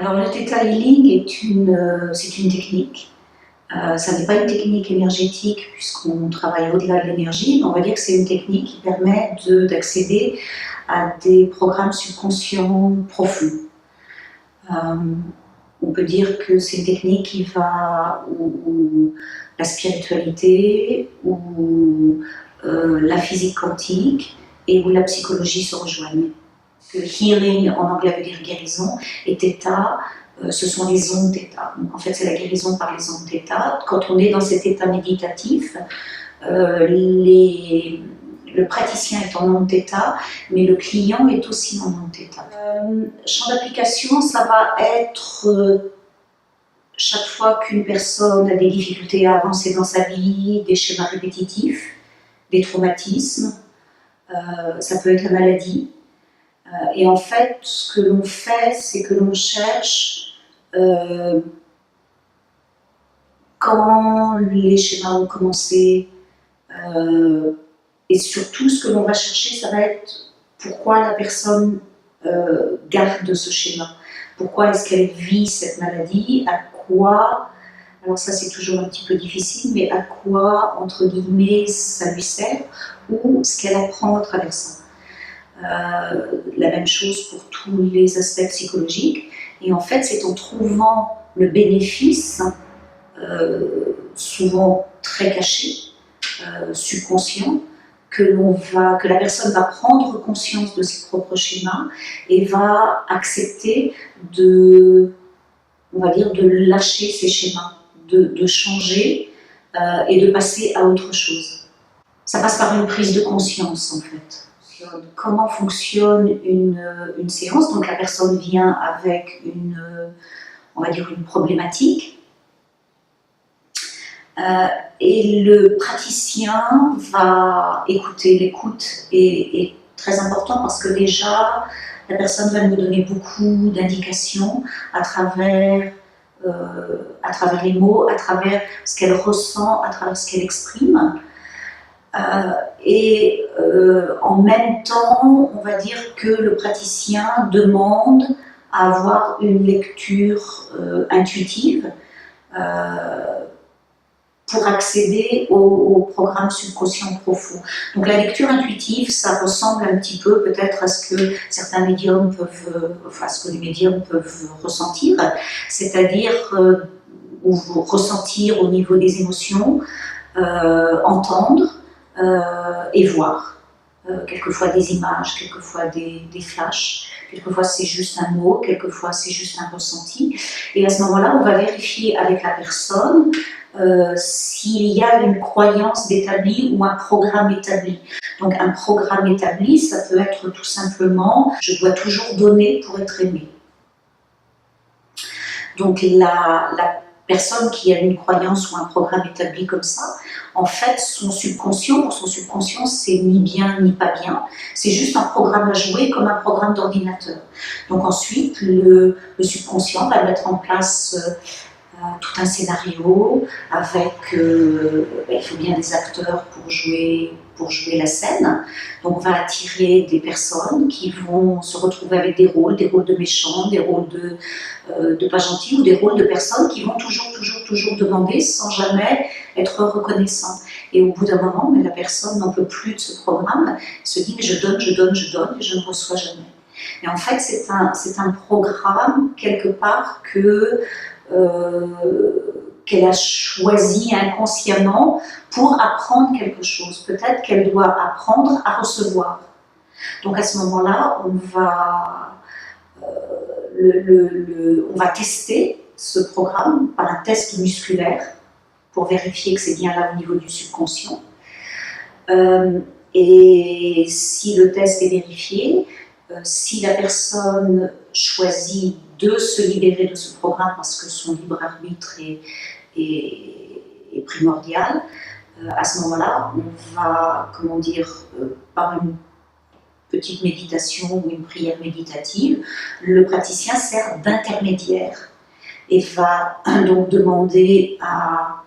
Alors le Theta Healing c'est une technique. Ça n'est pas une technique énergétique puisqu'on travaille au-delà de l'énergie, mais on va dire que c'est une technique qui permet d'accéder à des programmes subconscients profonds. On peut dire que c'est une technique qui va où la spiritualité, où la physique quantique et où la psychologie se rejoignent. Que healing en anglais veut dire guérison et theta, ce sont les ondes theta. En fait, c'est la guérison par les ondes theta. Quand on est dans cet état méditatif, le praticien est en ondes theta, mais le client est aussi en ondes theta. Champ d'application, ça va être chaque fois qu'une personne a des difficultés à avancer dans sa vie, des schémas répétitifs, des traumatismes, ça peut être la maladie. Et en fait, ce que l'on fait, c'est que l'on cherche quand les schémas ont commencé, et surtout ce que l'on va chercher, ça va être pourquoi la personne garde ce schéma, pourquoi est-ce qu'elle vit cette maladie, à quoi, alors ça c'est toujours un petit peu difficile, mais à quoi, entre guillemets, ça lui sert, ou ce qu'elle apprend à travers ça. La même chose pour tous les aspects psychologiques. Et en fait, c'est en trouvant le bénéfice, souvent très caché, subconscient, que la personne va prendre conscience de ses propres schémas et va accepter on va dire, de lâcher ses schémas, de changer et de passer à autre chose. Ça passe par une prise de conscience, en fait. Comment fonctionne une séance? Donc la personne vient avec on va dire une problématique, et le praticien va écouter. L'écoute est très important parce que déjà la personne va nous donner beaucoup d'indications à travers les mots, à travers ce qu'elle ressent, à travers ce qu'elle exprime. En même temps, on va dire que le praticien demande à avoir une lecture intuitive pour accéder au programme subconscient profond. Donc la lecture intuitive, ça ressemble un petit peu peut-être à ce que certains médiums ce que les médiums peuvent ressentir, c'est-à-dire ressentir au niveau des émotions, entendre, et voir. Quelquefois des images, quelquefois des flashs, quelquefois c'est juste un mot, quelquefois c'est juste un ressenti. Et à ce moment-là, on va vérifier avec la personne s'il y a une croyance établie ou un programme établi. Donc un programme établi, ça peut être tout simplement « je dois toujours donner pour être aimé ». Donc la personne qui a une croyance ou un programme établi comme ça, en fait, pour son subconscient, c'est ni bien ni pas bien. C'est juste un programme à jouer comme un programme d'ordinateur. Donc ensuite, le subconscient va mettre en place tout un scénario avec, il faut bien des acteurs pour jouer la scène. Donc on va attirer des personnes qui vont se retrouver avec des rôles de méchants, des rôles de pas gentils ou des rôles de personnes qui vont toujours demander sans jamais être reconnaissants. Et au bout d'un moment, mais la personne n'en peut plus de ce programme, se dit mais je donne et je ne reçois jamais. Et en fait, c'est un programme quelque part qu'elle a choisi inconsciemment pour apprendre quelque chose. Peut-être qu'elle doit apprendre à recevoir. Donc à ce moment-là, on va tester ce programme par un test musculaire pour vérifier que c'est bien là au niveau du subconscient. Et si le test est vérifié, si la personne choisit de se libérer de ce programme parce que son libre arbitre est primordial, à ce moment-là, on va, par une petite méditation ou une prière méditative, le praticien sert d'intermédiaire et va donc demander à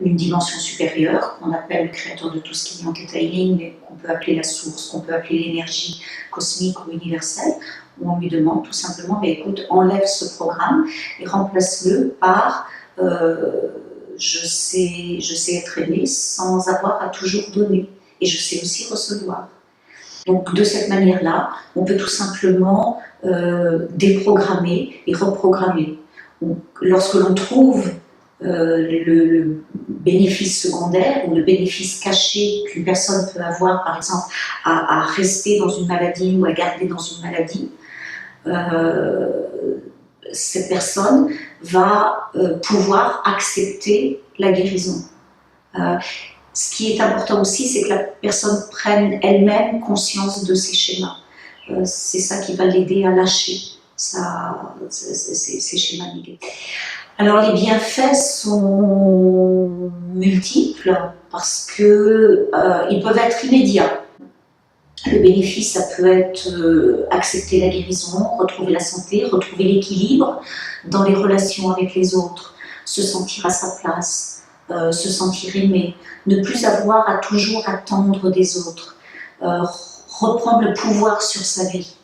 une dimension supérieure, qu'on appelle le créateur de tout ce qui est anti-tailing, mais qu'on peut appeler la source, qu'on peut appeler l'énergie cosmique ou universelle, où on lui demande tout simplement, mais écoute, enlève ce programme et remplace-le par je sais être aimé sans avoir à toujours donner, et je sais aussi recevoir. Donc de cette manière-là, on peut tout simplement déprogrammer et reprogrammer. Donc, lorsque l'on trouve le bénéfice secondaire ou le bénéfice caché qu'une personne peut avoir, par exemple, à rester dans une maladie ou à garder dans une maladie, cette personne va pouvoir accepter la guérison. Ce qui est important aussi, c'est que la personne prenne elle-même conscience de ses schémas. C'est ça qui va l'aider à lâcher ces schémas négatifs. Alors les bienfaits sont multiples parce qu'ils peuvent être immédiats. Le bénéfice, ça peut être accepter la guérison, retrouver la santé, retrouver l'équilibre dans les relations avec les autres, se sentir à sa place, se sentir aimé, ne plus avoir à toujours attendre des autres, reprendre le pouvoir sur sa vie.